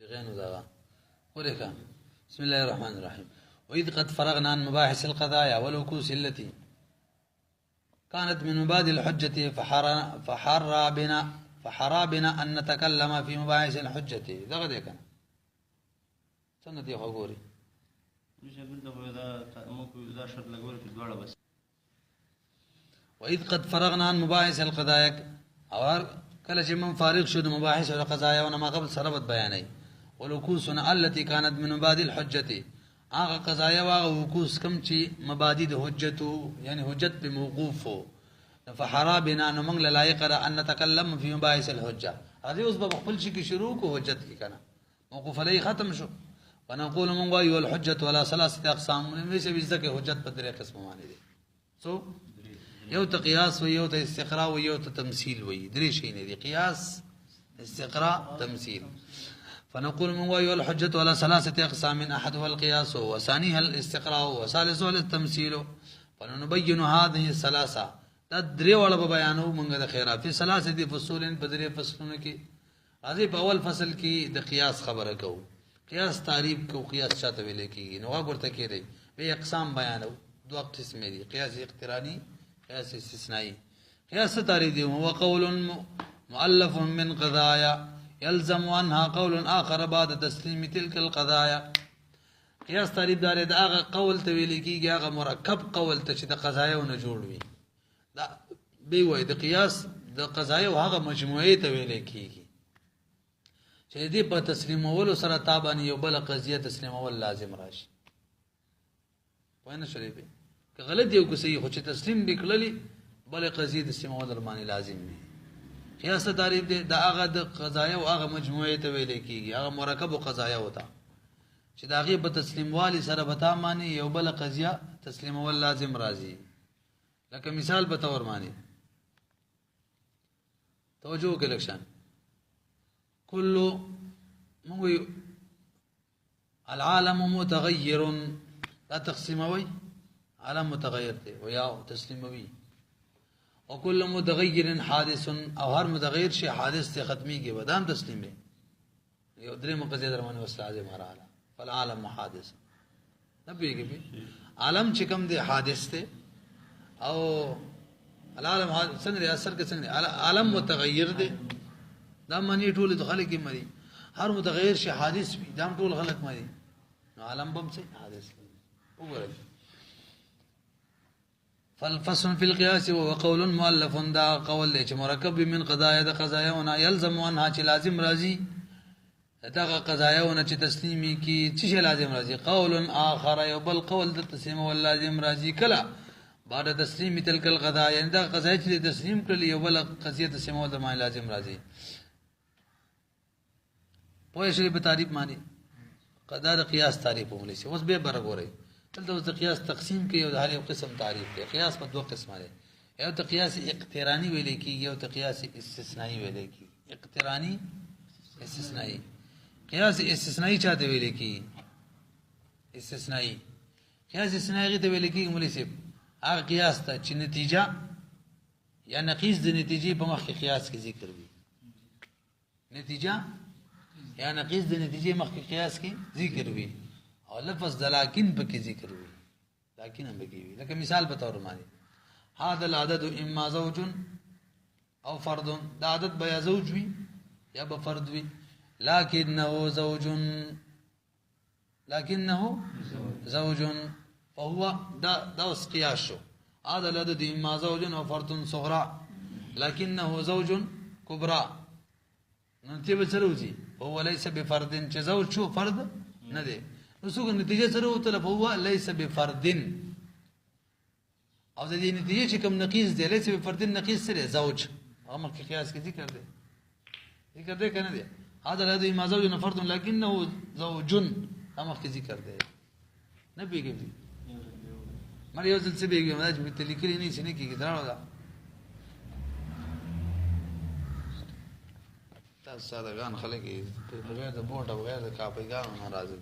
غين ذا ولك بسم الله الرحمن الرحيم. وإذ قد فرغنا عن مباحث القضايا والوكوس التي كانت من مبادئ الحجة فحرى بنا أن نتكلم في مباحث الحجة. ذا غدي كان سنة يا خغوري وإذ قد فرغنا عن مباحث القضايا اور کله چې من فارغ شو د مباحث او قضايا او ما قبل سربت بیانې ولوکوسنا التي كانت من مبادئ الحجه هغه قضايا او وکوس کم چې مبادئ د حجت یعنی حجت په موقوف فحرا بنا ان من لایق ان نتكلم في مباحث الحجه هذه اوس په خپل شي کې شروع کو حجت کې کنه موقوف علی ختم شو ونقول من وایو الحجه ولا ثلاثه اقسام من څه وځه کې حجت په درې قسم باندې دي سو یو ته قیاس و یو ته استقراء و یو ته تمثيل و درې شي نه دي قیاس استقراء تمثيل فنقول من وایو الحجه ولا ثلاثه اقسام احدها القياس وثانيها الاستقراء وثالثها التمثيل فنبين هذه الثلاثه تدري ولا بیانو موږ د خیرات په ثلاثه فصول په درې فصلونو کې راځي په اول فصل کې د قیاس خبره کوو قیاس تعریف کو قیاس چاته ویل کېږي نو ورته کې دی به اقسام بیانو دوه قسم دي قیاس اقترانی قياس استثنائي قياس تعريف دي هو قول مؤلف من قضايا يلزم عنها قول آخر بعد تسليم تلك القضايا. قياس تعريف دار دا هغه قول ته ویل کیږي هغه مرکب قول ته چې د قضايا نه جوړ وي دا به وای د قياس د قضايا او هغه مجموعه ته ویل کیږي چې دې په تسلیمولو سره تابانه یو بل قضیه تسلیمول لازم راشي وینه شریبه که غلط یو کو صحیح خو چې تسلیم وکړلی بل قضیه د سیمه درمانی لازم وي قیاس تعریف دی دا هغه د قضایا او هغه مجموعه ته ویل کیږي هغه مرکب او قضایا وتا چې دا غي په تسلیم والی سره بتا معنی یو بل قضیه تسلیم ول لازم راځي لکه مثال په تور معنی توجه کلکشن كل مو العالم متغير لا تقسيموي عالم متغیر دی و یا تسلیموی وكل متغیر حادث او هر متغیر شی حادث ته ختمی کی ودام تسلیم دی یو درې مقصد درمنه واستاذ مراله فالعالم حادث نبیږي به عالم چې کوم دی حادث ته او العالم څنګه اثر کې څنګه عالم متغیر دی دا معنی ټول د خلک مری هر متغیر شی حادث وي دا ټول خلک مری نو عالم بم څه حادث وګورئ فالفصل في القياس وهو قول مؤلف دا قول چې مرکب من قضايا د قضایاونه يلزم عنها چې لازم راځي دا قضایاونه چې تسلیمي کی چې لازم راځي قول اخر یو بل قول د تسلیم ول لازم راځي کلا بعد تسلیم تلک القضايا دا قضایا چې تسلیم کړل یو بل قضیه تسلیم ول ما لازم راځي په شری په تعریف معنی قضا د قیاس تعریف هم لسی اوس به برګوري دلته د قیاس تقسیم کې یو د هر یو قسم تعریف دی قیاس په دوه قسمه دی یو ته قیاس اقترانی ویل کیږي یو ته قیاس استثنایی ویل کیږي اقترانی استثنایی قیاس استثنایی چاته ویل کیږي استثنایی قیاس استثنایی ته ویل کیږي مولوی صاحب هغه قیاس ته چې نتیجه یا نقیض د نتیجې په مخ کې قیاس کې ذکر وي نتیجه یا نقیض د نتیجې مخ کې قیاس کې ذکر وي او لفظ د لكن پکې ذکر وي لكن هم پکې وي لکه مثال په تور باندې هذا العدد اما زوج او فرد دا عدد بیا زوج وي یا به فرد وي لكنه زوج فهو دا قياس شو هذا العدد اما زوج او فرد صغرى لكنه زوج كبرى نتیجه سروزي هو ليس بفرد چې زوج شو فرد نه دی وسوګ نتیجه سره وته هو ليس بفرد او د دې نتیجه چې کوم نقیض دی ليس بفرد نقیض سره زوج امر کې قیاس کې ذکر دی کنه دی هذا الذي ما زوج فرد لكنه زوج امر کې ذکر دی نه پیږي مری یو ځل څه پیږي ماج په لیکلي نه شي نه کېږي دا تاسو ساده غان خلک بغیر د بوټ او بغیر د کاپي ګان ناراضي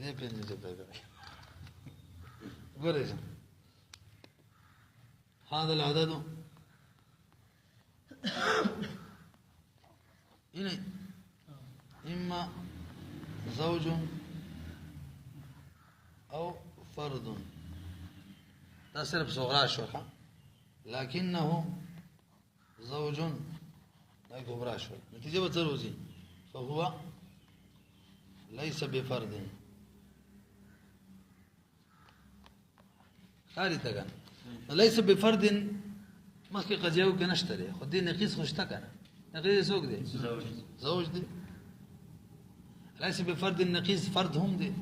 دې پېنځه ته پیدا ګورئ هذا العدد زوج او فرد دا صرف صغرا شو لكنه زوج لا كبرى شو نتيجة بتروزي فهو ليس بفرد ثالثا كان ليس بفرد ما في قد يوك نشتري خدي نقيس خشتكنا نقيس سوق دي زوج دي ليس بفرد نقيس فرد هم دي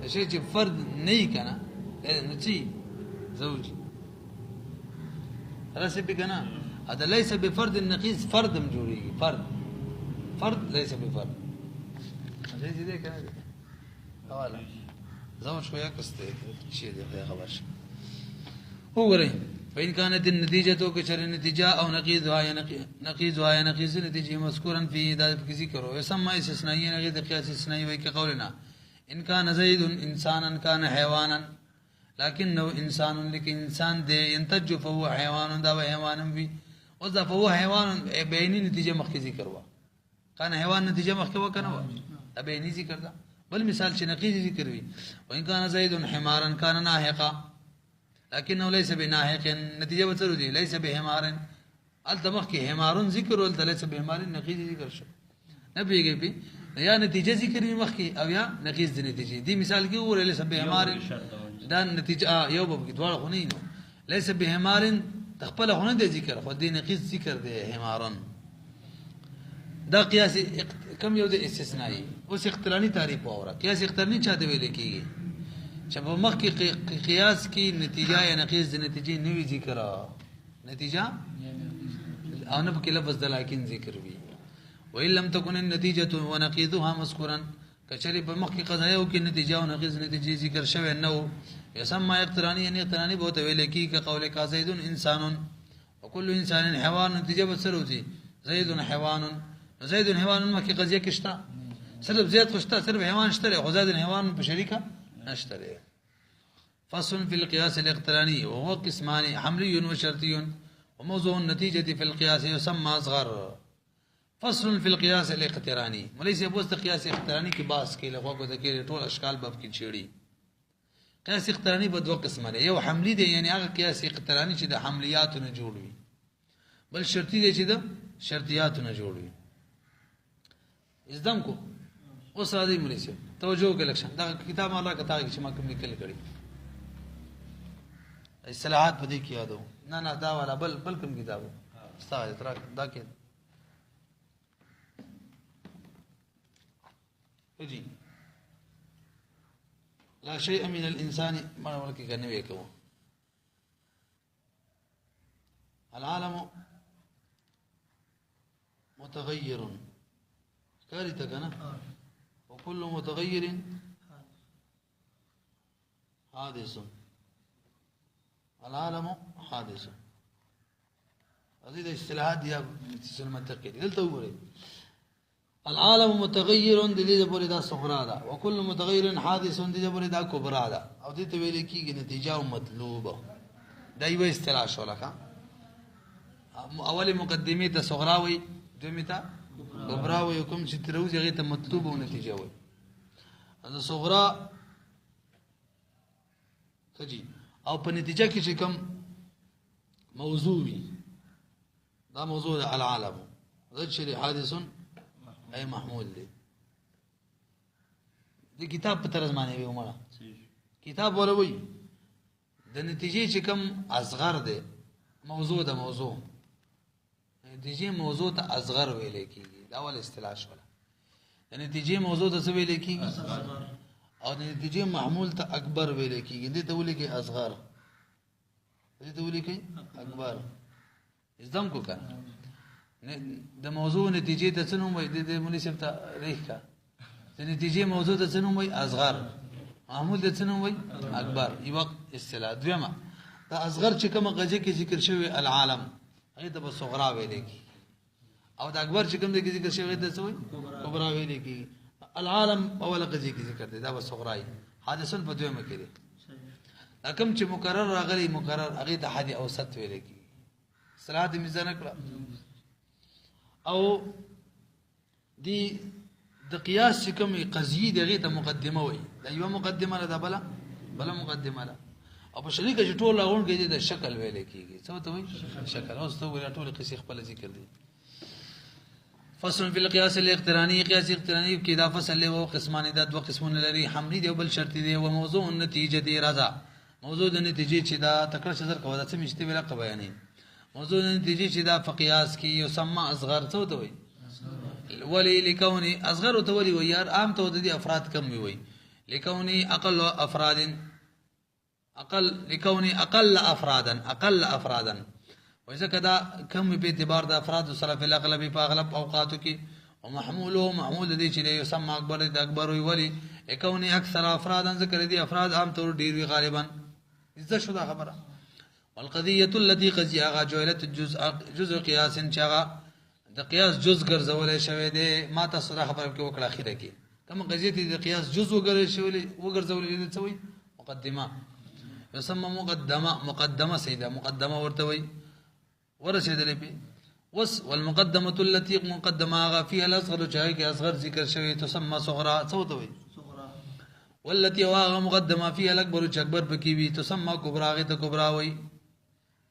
شيء فرد نيك انا نتي زوج ليس بكنا هذا ليس بفرد نقيس فرد مجوري فرد ليس بفرد زي دي كده حوالا زوج شويه كسته شيء ده خبر هو غري فإن كانت النتيجة كشر النتيجة أو نقيضها يا نقيض النتيجة مذكورا في ذلك ذكره يسمى استثنائيا غير قياس استثنائي كقولنا إن كان زيد إنسانا كان حيوانا لكنه إنسان لكن إنسان ده ينتج فهو حيوان ده حيوان في وذا فهو حيوان بيني نتيجة مخكي ذكروا كان حيوان نتيجة مخكي وكانوا بيني ذكر ده بل مثال شنقيض ذكر بي وإن كان زيد حمارا كان ناهقا لكنه ليس بناهق نتيجة بتردي ليس بحمار التمخكي حمار ذكر ولا ليس بحمار نقيض ذكر شو نبي يجي يا نتيجة ذكر مخكي أو يا نقيض نتيجة دي مثال كي هو ليس بحمار ده نتيجة يوم بقى دوار خنينه ليس بحمار تقبل خنين ده ذكر خدي نقيض ذكر ده حمارا ده قياس كم يود استثنائي وس اختلاني تعريف اورا قياس اختلاني چاته ویل کیږي چې په مخ کې قياس کې نتیجه یا نقیض د نتیجې نوې ذکر نتیجه او نه په لفظ د لکن ذکر وی وان لم تكن النتيجه ونقيضها مذكورا کچری په مخ کې قضایو کې نتیجه او نقیض نتیجې ذکر شوی نو يسمى اقتراني يعني اقتراني بوته ویل کیږي كقول زيد انسان وكل انسان حيوان نتیجه بسروزي زيد حيوان زيد حيوان ما کې قضيه کشتا صرف زيد خشتا صرف حيوان اشتري وزاد الحيوان بشريكه نشتري فصل في القياس الاقتراني وهو قسمان حملي وشرطي وموضوع النتيجة في القياس يسمى أصغر فصل في القياس الاقتراني وليس يبوز قياس اقتراني کی باس کې لغوا کو ذکر ټول اشکال باب کې چيړي قياس اقتراني په دوه قسمه دی یو حملي دی یعنی هغه قياس اقتراني چې د حمليات نه جوړوي بل شرطي دی چې د شرطيات نه جوړوي ازدم کو اوس راځي مولوی صاحب توجه کلکشن دا کتاب الله کتا چې ما کوم لیکل کړی اصطلاحات پدې کې یادو نه دا والا بل کوم کتابو استاد تر دا کې اجي لا شيء من الانسان ما ولکه کنه وکړو العالم متغير كارثه كنا وكل متغير حادث العالم حادث هذه الاصطلاحات دي سلمة تقرير دلته وګورئ العالم متغير دي بولې دا صغرا ده وكل متغير حادث دي بولې دا کبرا ده او دې ته ویل کېږي نتیجه او مطلوب دا یو اصطلاح شو لکه اول مقدمه ته صغرا وي دویمه ته کبرا وي کوم چې تروزي هغه ته مطلوب او نتیجه وي دا صغرا کجی او په نتیجه کې چې کوم موضوع وي دا موضوع ده العالم غیر شری حادث اي محمول دي کتاب په طرز باندې وي عمره کتاب ولا وي د نتیجې چې کوم اصغر ده موضوع ده موضوع نتیجې موضوع ته اصغر ویل کیږي دا اول اصطلاح شو د نتیجې موضوع ته څه ویل کیږي او د نتیجې محمول ته اکبر ویل کیږي دې ته ویل کې اصغر دې ته ویل کې اکبر ازدم کو کنه د موضوع نتیجې ته څه نوم وي د مناسب ته ریخه د نتیجې موضوع ته څه نوم وي اصغر محمول ته څه نوم وي اکبر یو اصطلاح دویمه دا اصغر چې کومه غږه کې ذکر شوی العالم هغه ته صغرا ویل کی او دا اکبر چې کوم کې ذکر شوی ته څه وي کبرا ویل کی العالم اول غږه کې ذکر دی دا صغرا حادثن په دویمه کې دی کوم چې مکرر راغلی مکرر هغه د حد اوسط ویل کی صلات میزان کړه او دی د قیاس چې کوم قضیه دغه ته مقدمه وای دا یو مقدمه ده بل مقدمه ده او په شریکه چې ټول لاغون کې د شکل ویل کیږي څه ته وای شکل اوس ته ویل ټول قصې خپل ذکر دي فصل فی القياس الاقترانی قیاس اقترانی کې دا فصل له قسمان د دوه قسمونه لري حملی دی او بل شرطی دی او موضوع النتیجه دی رضا موضوع د نتیجې چې دا تکرار شذر کوي دا څه مشته ویل ق بیانې موضوع د نتیجې چې دا فقیاس کې یسمى اصغر څه ته وای ولی لکونی اصغر ته ولی وای یار عام ته د افراد کم وي لکونی اقل افراد اقل افرادا وإذا كذا كم باعتبار د افراد سره په اغلب په اغلب اوقاتو کې او محمول دي چې يسمى اکبر ولی لکونی اکثر افرادا ذکر دي افراد عام طور ډیر وی غالبا اذا شو دا خبره والقضيه التي قد جعلت جزء قياس شغا د قياس جزء ګرځولې شوی دی ما تاسو را خبر کې وکړه اخیره کې کوم قضیه دي د قياس جزء وګرځولې دي څه وي مقدمه يسمى مقدمه سيده مقدمه ورته وي ورسېدلې په والمقدمه التي مقدمه فيها الاصغر چاهي کې اصغر ذکر شوی تسمى صغرا څه ته وي والتي واغه مقدمه فيها الاكبر اکبر پکې وي تسمى كبرى غته كبرى وي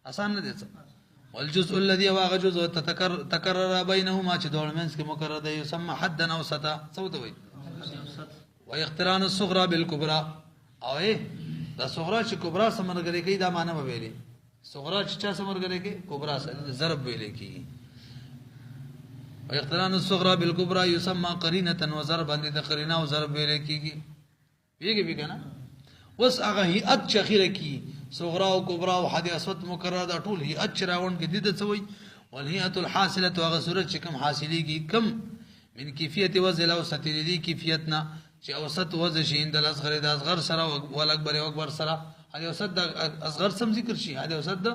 آسان نه دي والجزء الذي واغه جزء تکرر بينهما چې دوه منځ کې مکرر دی يسمى حدا او ستا څه ته وي واقتران الصغرى بالكبرى او دا صغرا چې کبرا سمرګری کوي دا معنی ویلي صغرا چې چا سمرګری کوي کبرا ضرب ویلي کی واقتران الصغرى بالكبرى يسمى قرينه وضربا د قرینه او ضرب ویلي کیږي پیږي کنه وس هغه هي اخره کی صغرا او کبرا او حدیثت مکرر دا ټول هي راون کې د څوي والهيئه الحاصله هغه صورت چې کوم حاصلېږي کم من کیفیت وزل او ستلذي کیفیتنا چې اوسط وزن شي د اصغر د اصغر سره او اکبر او اکبر سره هغه اوسط د اصغر سم ذکر شي هغه اوسط د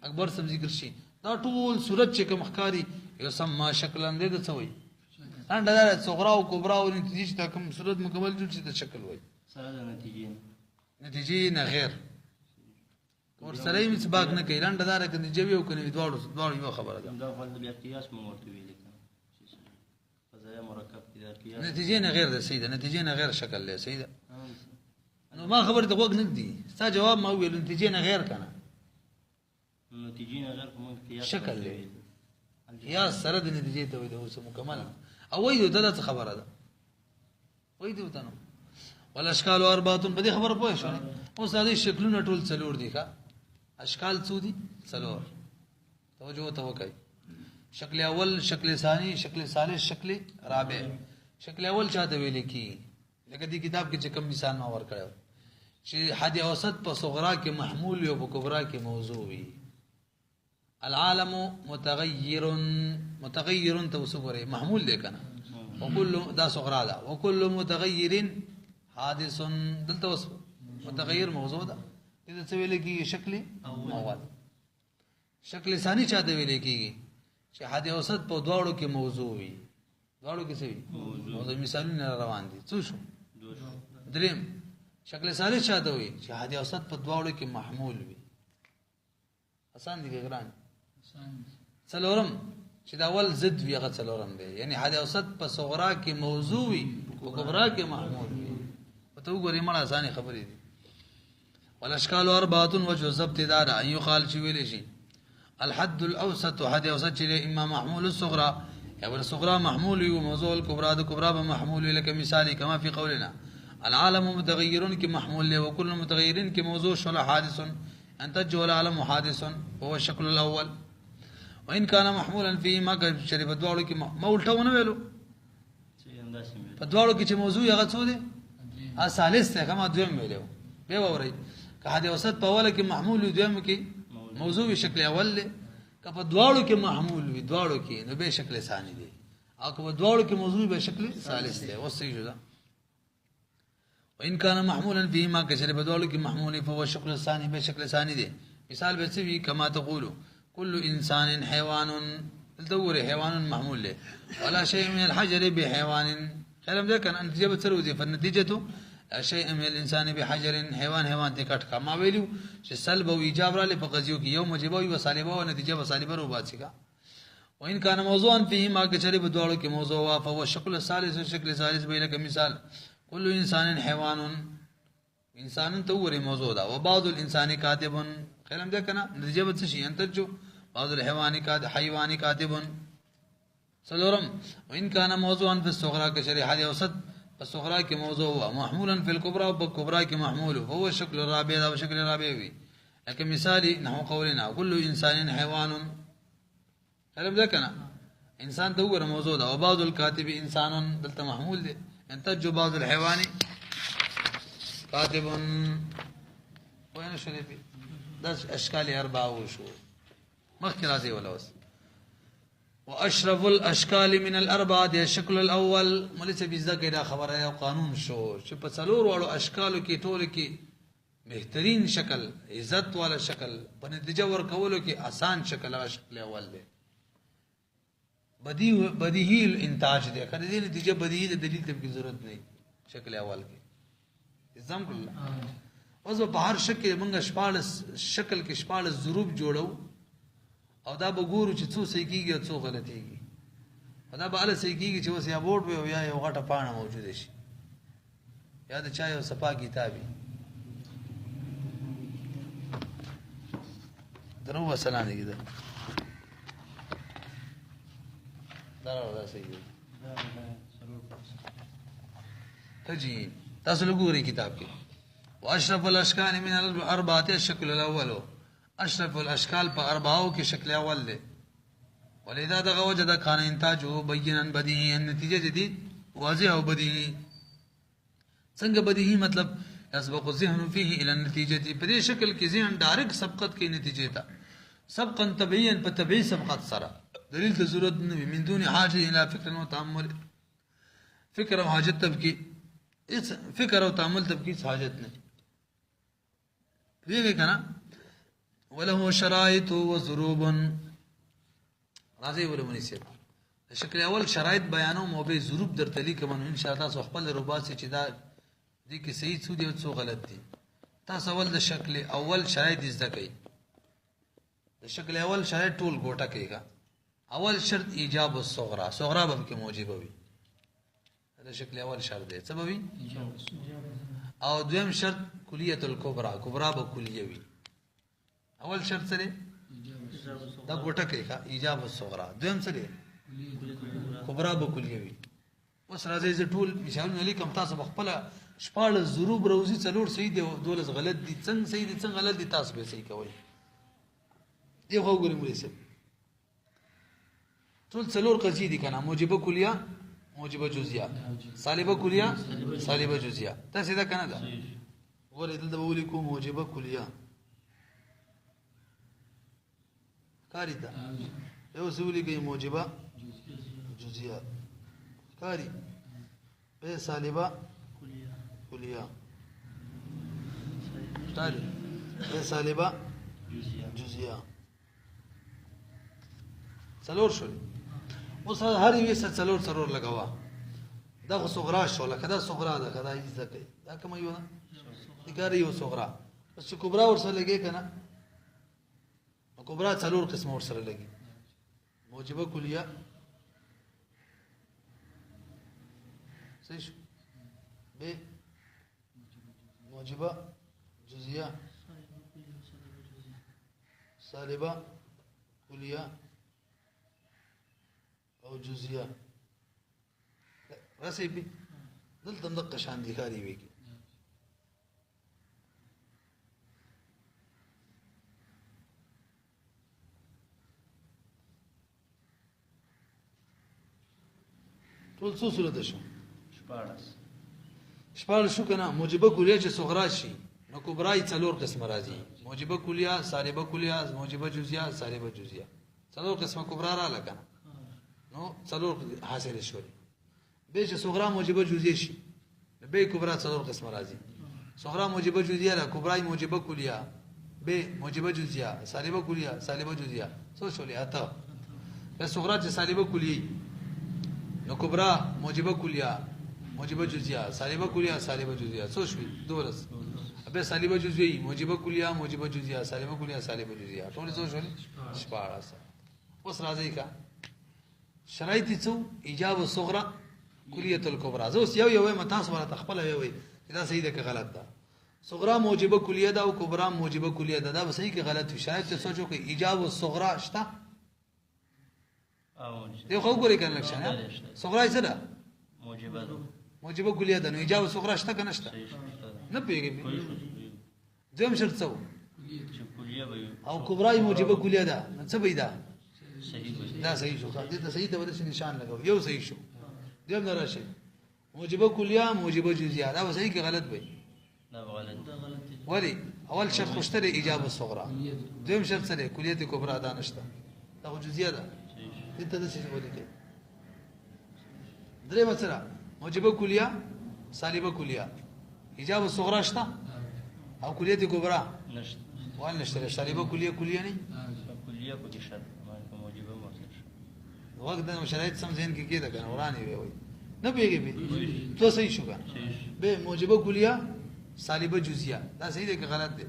اکبر سم ذکر شي دا ټول صورت چې کوم ښکاری یو سم شکلند د څوي انده د صغرا او کبرا او نتیجې ته کوم صورت مکمل جوړ شي د شکل وای سره د نتیجې نه غیر ور سره یې مسباق نه کوي انده دار کې نتیجې یو کني دواړو یو خبره ده دا فل بیا قیاس مو ورته ویل فضایع مرکب کې قیاس نتیجې نه غیر ده سیده نتیجې نه غیر شکل له سیده نو ما خبر ته وګ نه دي ستا جواب ما ویل نتیجې نه غیر کنه نتیجې نه غیر کوم قیاس شکل له قیاس سره د نتیجې ته وي د اوس مکمل او وایو دغه خبره ده وایو ته نو والاشکال اربعه په دې خبره پوه شو اوس د شکلونو ټول څلور دي ښا اشکال څو دي څلور توجه ته وکړئ شکل اول شکل ثانی شکل ثالث شکل رابع شکل اول چاته ویل کی لکه دې کتاب کې چې کوم مثال ما ور کړو چې حد اوسط په صغرا کې محمول او په کبرا کې موضوع وي العالم متغیر توسوره محمول دی کنه وكل دا صغرا ده وكل متغیر حادث دلته وس متغیر موضوع ده دې څه ویل کی شکل اول شکل ثانی چاته ویل کیږي چې حد اوسط په دواړو کې موضوع وي دواړو کې څه وي موضوع مثالونه روان دي څه شو دریم شکل ثالث چاته وي چې حد اوسط په دواړو کې محمول وي آسان دي ګران څلورم چې دا اول ضد وي هغه څلورم دی یعنی حد اوسط په صغرا کې موضوع وي او کبرا کې محمول وي ته وګورئ مړه آسان خبرې دي والاشکال اربعه وجه ضبط دار ان يقال چې ویل شي الحد الاوسط حد اوسط چې اما محمول الصغرى یا الصغرى محمول و موضوع الكبرى د کبرى به محمول لك مثالي كما في قولنا العالم متغير کی محمول له وكل متغير کی موضوع شل حادث ان تجو العالم حادث وهو الشكل الاول وان كان محمولا فيه ما شرب دوالو کی ما الټونه ویلو په دوالو کې چې موضوع هغه څه دي ثالث ته کما دویم ویلو به ووري که حد اوسط په اوله کې محمول دویم کې موضوع شکل اول له کله دواړو کې محمول وي دواړو کې نو به شکل ثانی دي او کله دواړو کې موضوع به شکل ثالث دی وسې جدا وان كان محمولا فيما كسر بدواړو کې محمول فهو الشكل الثاني به شکل ثانی دي مثال به څه کما تقول كل انسان حيوان تدور حيوان محمول له ولا شيء من الحجر بحيوان كلام ده كان نتیجه به څه فالنتيجه شيء من الانسان بحجر حيوان ته کټ کا ما ویلو چې سلب او ایجاب را لې په قضیو کې یو مجبه او سالبه او نتیجه به سالبه رو باسي کا وان كان موضوعا فيه ما كچري بدوالو کې موضوع وا فهو شکل ثالث شکل ثالث به لك مثال كل انسان حيوان انسان توري موضوع دا وبعض الانسان كاتب كلام ده کنه نتیجه بت شي انتجو بعض الحيوان كاتب حيوان كاتب سلورم وان كان موضوعا في الصغرى كشريحه اوسط الصغرى کې موضوع هو محمولا في الكبرى وبالكبرى کې محمول فهو الشكل الرابع ده وشكل الرابع وي لكن مثالي نحو قولنا كل انسان حيوان كلام ده کنه انسان تور موضوع ده وبعض الكاتب انسان دلته محمول ده انتج بعض الحيوان كاتب وين شريفي ده اشكال اربعه وشو مخكر هذه ولا بس واشرف الاشكال من الاربعه ده الشكل الاول مليس بيزدا كده خبره او قانون شو چې په څلور واړو اشکالو کې ټول کې بهترین شکل عزت والا شکل په نتیجه ورکولو کې آسان شکل هغه شکل اول دی بدیهی الانتاج دی کله دې نتیجه بدیهی د دلیل ته ضرورت نه شکل اول کې نظام کړل اوس په هر شکل موږ شکل کې شپاړس ضروب جوړو او دا به ګورو چې څو صحیح کیږي او څو غلطيږي دا به اله صحیح کیږي چې اوس یا بورډ وي او یا یو غټه پاڼه موجوده شي یا د چا یو صفا کتابي درو وسلام دې کده دا صحیح دی تجي تاسو لګوري کتاب کې واشرف الاشکال من الاربعه الشكل الاول اشرف الاشکال په اربعو کې شکل اول دی ولذا دغه وجد کان انتاجه بینا بدیهی نتیجه جدید واضح او بدیهی څنګه بدیهی مطلب يسبق الذهن فيه الى النتيجه په دې شکل کې ذهن ډایرکټ سبقت کې نتیجه تا سبقا طبيعيا په طبيعي سبقت سره دلیل ته ضرورت نه من دون حاجه الى فکر او تامل فکر او حاجت تبکی اس فکر او تامل تبکی حاجت نه ویګه کنه وله شرائط وضروب راځي ولونی سي شکل اول شرایط بیانوم او به ضروب درته لیکم ان شاء الله تاسو خپل رباط چې دا دي کې صحیح څه دي او څه غلط دي تاسو اول د شکل اول شرایط زده کړئ د شکل اول شرایط ټول ګوټه کېږي اول شرط ایجاب الصغرى صغرى به کې موجب وي دا شکل اول شرط دی څه به وي او دویم شرط کلیه الکبرى کبرى به کلیه وي اول شرط سره دا ګوټه کېږي ایجاب الصغرى دویم سره کبرى به کلیه وي اوس راځي ز ټول مثالونه لیکم تاسو خپل شپاړه ضروب روزي څلور صحیح دي او دولس غلط دي څنګه صحیح دي څنګه غلط دي تاسو به صحیح کوئ دی خو ګورم ولې ټول څلور قضیې دي کنه موجبه کلیه موجبه جزئیه سالبه کلیه سالبه جزئیه تاسو دا کنه دا ورې دلته به ولیکو موجبه کلیه کاری دا یو سولې کې موجبه جزئیه کاری به سالبه کلیه کاری به سالبه جزئیه څلور شول اوس هر یو څلور لګوا دا خو صغرا شو لکه دا صغرا ده کدا یې ځکه دا کوم یو نه دګاری یو صغرا بس کبرا ورسره لګي کنه نو کبرا څلور قسم ورسره لګي موجبه کلیه صحیح به موجبه جزئیه سالبه کلیه او جزئیه راسي بي دلته دقه شان دي کاری ویږي ټول څه صورت شو شپاړس شو کنه موجبه کلیه چې صغرا شي نو کبرای څلور قسم راځي موجبه کلیه سالبه کلیه موجبه جزئیه سالبه جزئیه څلور قسمه کبرا را لګا نو څلور حاصل شول به چې صغرا موجبه جزئیه شي به کبرا څلور قسم راځي صغرا موجبه جزئیه را کبرای موجبه کلیه به موجبه جزئیه سالبه کلیه سالبه جزئیه څه شولې اته به صغرا چې سالبه کلیه نو کبرا موجبه کلیه موجبه جزئیه سالبه کلیه سالبه جزئیه څه شوي دولس به سالبه جزئیه موجبه کلیه موجبه جزئیه سالبه کلیه سالبه جزئیه ټول څه شول 14 اوس راځي کا شرایط څو ایجاب الصغرى کلیه الکبرى زوس یو متاس ولا تخپل وي دا صحیح ده که غلط ده صغرا موجبه کلیه ده او کبرا موجبه کلیه ده دا به صحیح که غلط وي شاید ته سوچو که ایجاب الصغرى شته دی خو ګورې کنه لکشن صغرا څه ده موجبه کلیه ده نو ایجاب الصغرى شته کنه شته نه پیږي دویم شرط څه او کبرا موجبه کلیه ده څه به ده دا صحیح شو دې ته صحیح ته ودې نشان لګاو یو صحیح شو دیم نه راشي موجبه کلیه موجبه جزئیه دا صحیح که غلط وي لا غلط ولی اول شرط خوشتره ایجاب الصغرى دویم شرط سره کلیه کبرا دا نشته دا جزئیه ده دې ته څه ودې کې درې مثلا موجبه کلیه سالبه کلیه ایجاب الصغرى شته او کلیه کبرا نشته وان نشته سالبه کلیه نه کلیه کو دي شرط موجبه موصل وقت د شرایط سم ذهن کې کېده کنه ورانه وي نه پیږي به تو صحیح شو کنه به موجبه کلیه سالبه جزئیه دا صحیح ده که غلط ده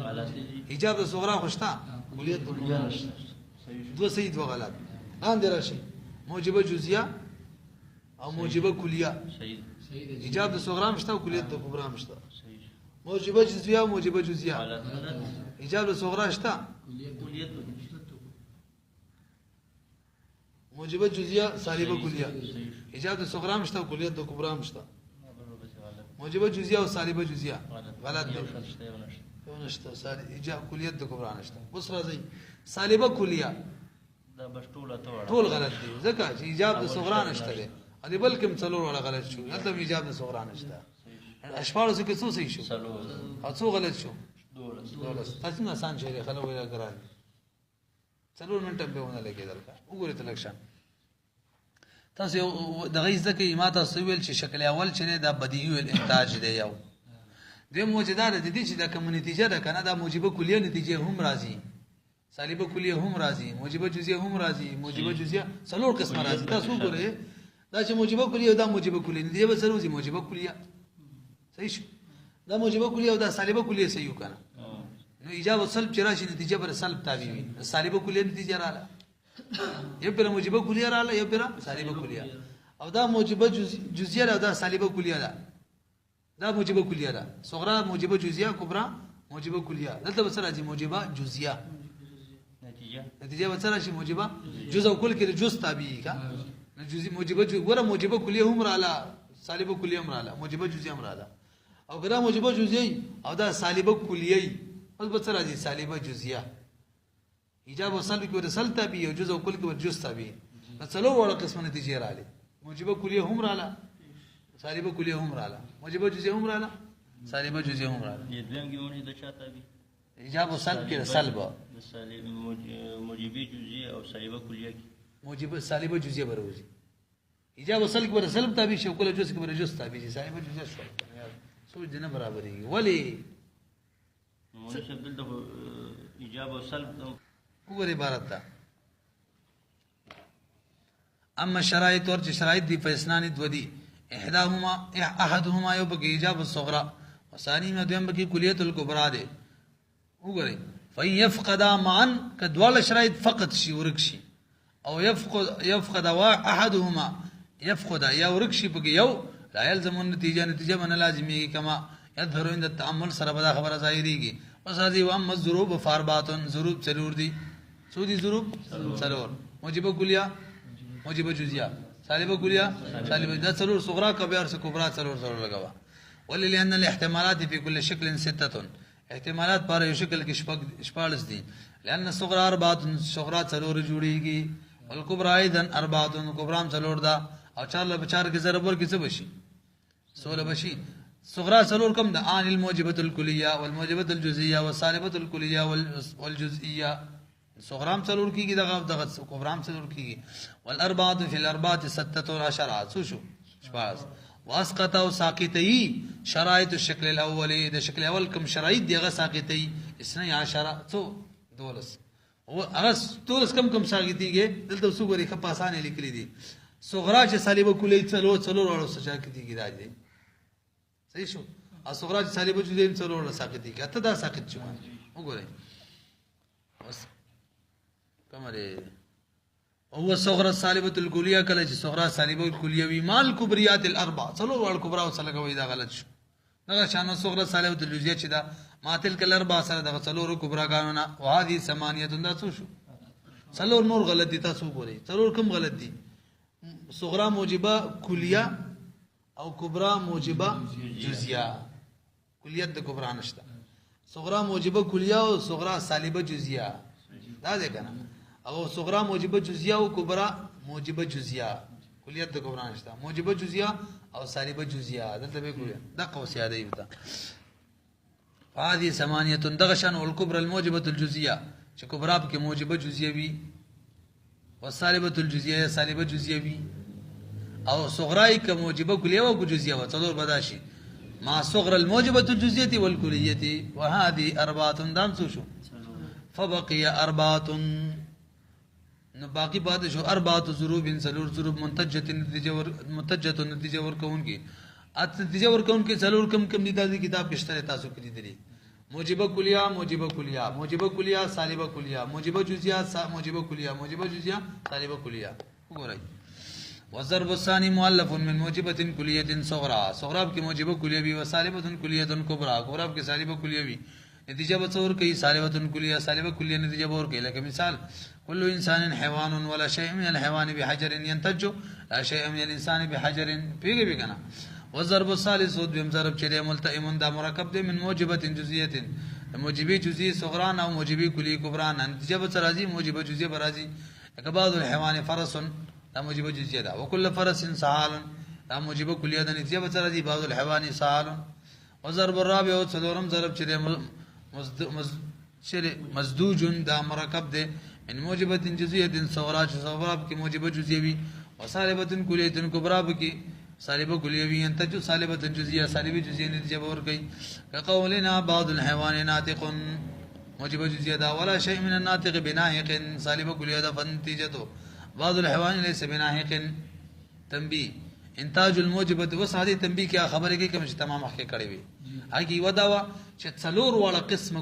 غلط دي ایجاب الصغرى خوشتا کلیه کبرا نشته دو صحیح دو غلط ان درشي موجبه جزئیه او موجبه کلیه صحیح ایجاب الصغرى مشته او کلیه کبرا مشته صحیح موجبه جزئیه او موجبه جزئیه غلط ایجاب الصغرى شته کلیه موجبه جزئیه سالبه کلیه ایجاب الصغرى مشته او کلیه کبرا مشته موجبه جزئیه او سالبه جزئیه غلط ده یو نشته سالب ایجاب کلیه کبرا نشته اوس راځي سالبه کلیه دا بس ټول غلط دي ځکه چې ایجاب د صغرا نشته ده ادي بلکې څلور ولا غلط شو هلته ایجاب د صغرا نشته اشفاړو کې څه صحیح شو او څو غلط شو دولس تاسو نه آسان شي خلک ویل ګران څلور منټه به ونه لګیدل کا وګورئ تلکشن تاسو دغه ځکه ما تاسو ویل چې شکل اول چې دا بدیهی الانتاج دی یو د موجودات د دې چې دا کوم نتیجه ده کنه دا موجبه کلیه نتیجه هم راځي سالبه کلیه هم راځي موجبه جزئیه هم راځي موجبه جزئیه څلور قسم راځي تاسو وګورئ دا چې موجبه کلیه دا موجبه کلیه نتیجه به سره وځي موجبه کلیه صحیح شو دا موجبه کلیه او دا سالبه کلیه صحیح کنه نو ایجاب سلب چې راشي نتیجه پر سلب تابع وي سالبه کلیه نتیجه رااله یو پر موجبه کلیه رااله یو پر سالبه کلیه او دا موجبه جزئیه او دا سالبه کلیه ده دا موجبه کلیه ده صغرا موجبه جزئیه کبرا موجبه کلیه دلته بسره راځي موجبه جزئیه نتیجه به سره شي موجبه جزء او کل کې جزء تابع کا جزء موجبه ګوره موجبه کلیه هم رااله سالبه کلیه هم رااله موجبه جزئیه هم رااله او ګره موجبه جزئیه او دا سالبه کلیه اوس به سره راځي سالبه جزئیه ایجاب او سلب کې ور سل تابع او جزء او کل کې ور جزء تابع نو څلور وړه قسمه نتیجه رااله موجبه کلیه هم رااله سالبه کلیه هم رااله موجبه جزئیه هم رااله سالبه جزئیه هم رااله دې دویم کې مونږ د چا تابع ایجاب او سلب کې سلب موجبه جزئیه او سالبه کلیه کې موجبه سالبه جزئیه بروزي ایجاب او سلب کې سلب تابع شي کله جزء کې جزء تابع شي سالبه جزئیه شو سوچ دنه برابرې ولی موږ څه دلته ایجاب او سلب وګور عبارت ده اما شرایط اور شرایط دی فیسنان دودی احدهما یو بکی ایجاب الصغرى وثانی ما دویم بکی کلیه الکبرى ده وګورئ فین يفقد معا کدوال شرایط فقط شي ورکشي او يفقد احدهما يفقد یا ورکشي بکی یو لا يلزم النتیجه من لازمي کما يظهر عند التامل سره بدا خبره ظاهريږي وسادي واما الظروف فاربات ظروف ضرور دي سودي ظروف ضرور موجبه کلیه موجبه جزئیه سالبه کلیه سالبه ده ضرور صغرا کبیر سے کبرا ضرور لگاوا وللان الاحتمالات في كل شكل سته احتمالات پر یو شکل کې شپږ دي لان الصغرى اربعه صغرا ضرور جوړيږي والكبرى ايضا اربعه کبرا ضرور ده او چار له بچار کې ضرب ور کې څه بشي 16 بشي صغرا ضرور کم ده ان الموجبه الكليه والموجبه الجزئيه والسالبه الكليه والجزئيه صغرام ضرور کیږي دغه کبرام ضرور کیږي والاربعه في الاربعه 16 شو شپږ واسقط او ساقطي شرایط الشکل الاولي د شکل اول کوم شرایط دیغه ساقطي 12 تو دولس او هغه دولس کم ساقطيږي دلته څو غري خپاسانه لیکلي دي صغرا چې سالبه کلی څلور اړو ساقطيږي راځي صحیح شو او صغرا چې سالبه جزئي څلور ساقطيږي اته دا ساقط شو وګورئ بس کمره هو صغرى السالبه الكليه کله چې صغرى سالبه الكليه وی مال کبریات الاربع څلور وړ کبرا وسله کوي دا غلط شو دغه شان صغرى سالبه الجزئيه چې دا ماتل کله اربع سره دغه څلور کبرا قانونا وهذه ثمانيه دا څه شو څلور نور غلط دي تاسو ګورئ څلور کوم غلط دي صغرى موجبه کلیه او کبرا موجبه جزئیه کلیت د کبرا نشته صغرى موجبه کلیه او صغرى سالبه جزئیه دا ده کنه او صغرى موجبه جزئیه او کبرا موجبه جزئیه کلیت د کبرا نشته موجبه جزئیه او سالبه جزئیه دلته به ګورئ دا قوس یاد ایوتا هذه ثمانيه دغشن والكبرى الموجبه الجزئيه چې کبرا کې موجبه جزئیه وي والسالبه الجزئيه سالبه جزئیه وي او صغرى کې موجبه کلیه او جزئیه و څلور بداشي مع صغرى الموجبه الجزئيه والكليه وهذه اربعه دام شو فبقي اربعه نو باقی بعد شو اربعه ضروب سلور ضروب منتجه نتیجه ورکون کی ات نتیجه ورکون کی سلور کم کم دي د کتاب کې شته تاسو کړی دي موجبه کلیه موجبه کلیه موجبه کلیه سالبه کلیه موجبه جزئیه موجبه کلیه موجبه جزئیه سالبه کلیه وګورئ والضرب الثاني مؤلف من موجبه كليه صغرى صغرى کی موجبه کلیه وی وسالبه کلیه کبرى کبرى کی سالبه کلیه وی نتیجه بصور کی سالبه کلیه سالبه کلیه نتیجه بور کی لکه مثال كل انسان حيوان ولا شيء من الحيوان بحجر ينتج لا شيء من الانسان بحجر پیږي به کنه والضرب الثالث بهم ضرب چره ملتئم دا مرکب ده من موجبه جزئيه موجبه جزئي صغرى او موجبه کلیه کبرى نتیجه بصرازي موجبه جزئيه برازي بعض الحيوان فرس دا موجبه جزئيه ده وكل فرس سهال دا موجبه کلیه ده نتیجه بصرازي بعض الحيوان سهال وضرب الرابع وصدورم ضرب چره مزدوج دا مرکب ده من موجبه جزئيه صغرى صغرى کی موجبه جزئيه وی وسالبه کلیه کبرى کی سالبه کلیه وی انتج سالبه جزئيه سالبه جزئيه نتیجه ور گئی كقولنا بعض الحيوان ناطق موجبه جزئيه دا ولا شيء من الناطق بناهق سالبه کلیه دا فنتیجته بعض الحيوان ليس بناهق تنبيه انتاج الموجبه وصحدي تنبيه کیا خبره کی کوم تمام حق کړي وی هغه وداوا چې څلور وړه قسم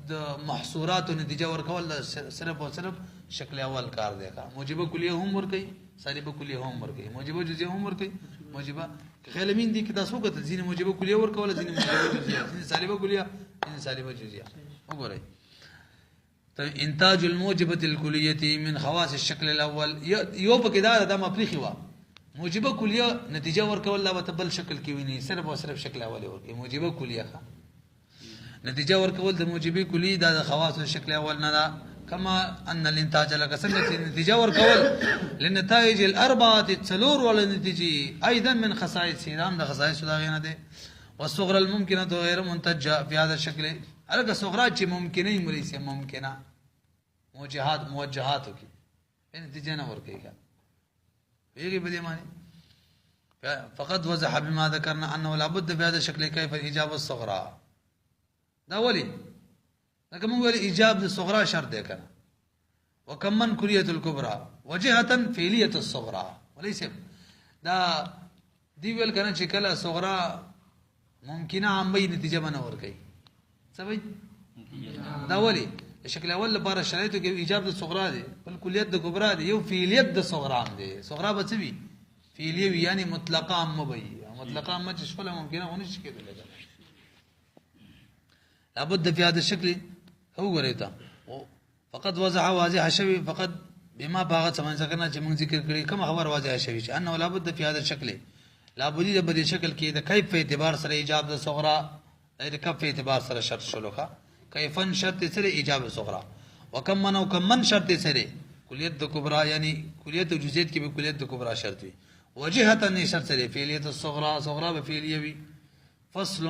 د محصورات نتیجه ورکول صرف او صرف شکل اول کار دی کا موجبه کلیه هم ور کوي سالبه کلیه هم ور کوي موجبه جزئیه هم ور کوي موجبه خیلمین دي کې تاسو کته ځینې موجبه کلیه ور کول ځینې موجبه جزئیه ځینې سالبه کلیه ځینې سالبه جزئیه وګورئ انتاج الموجبه الكليه من خواص الشكل الاول یو پکې دا مفریخي وا موجبه کلیه نتیجه ور کول لا بل شکل کې ویني صرف او صرف شکل اول ور کوي موجبه کلیه نتیجه ورکول د موجبه کلی د خواص الشکل اول نه دا كما ان الانتاج لك سنه نتیجه ورکول للنتائج الاربعه تسلور ولا نتیجه ايضا من خصائص سيرام د خصائص دا غنه ده والصغرى الممكنه غير منتجه في هذا الشكل الګ صغرى چې ممکنه مريسه ممکنه موجهات کی نتیجه نه ورکي کا یګي بده معنی فقد وضح بما ذكرنا انه لابد في هذا الشكل كيف الاجابه الصغرى دا ولي لکه موږ ویل ایجاب د صغرا شرط دی کنه وکمن کلیه الکبرى وجهه فعلیه الصغرى وليس دا دی ویل کنه چې کله صغرا ممکنه عامه نتیجه بنور کوي سبي دا ولي شکل اول لپاره شرایطو کې ایجاب د صغرا دی بل کلیه د کبرى دی یو فعلیت د صغرا دی صغرا به څه وي فعلیه یعنی مطلقه عامه وي مطلقه عامه چې شپه ممکنه ونه شي کېدل لابد في هذا الشكل هو غريتا فقد وضح واضح شوي فقد بما باغت سمن ذكرنا چې موږ ذکر کړی کوم خبر واضح شوي چې انه لابد في هذا الشكل لابد د بل شکل کې د کیف په اعتبار سره ایجاب د صغرا د کیف په اعتبار سره شرط شلوخه کیفن شرط سره ایجاب صغرا وکمن او کمن شرط سره کلیت د کبرى یعنی کلیت جزئیت کې به کلیت د کبرى شرط وي وجهه شرط سره فعلیت الصغرى صغرا به فعلیه وي فصل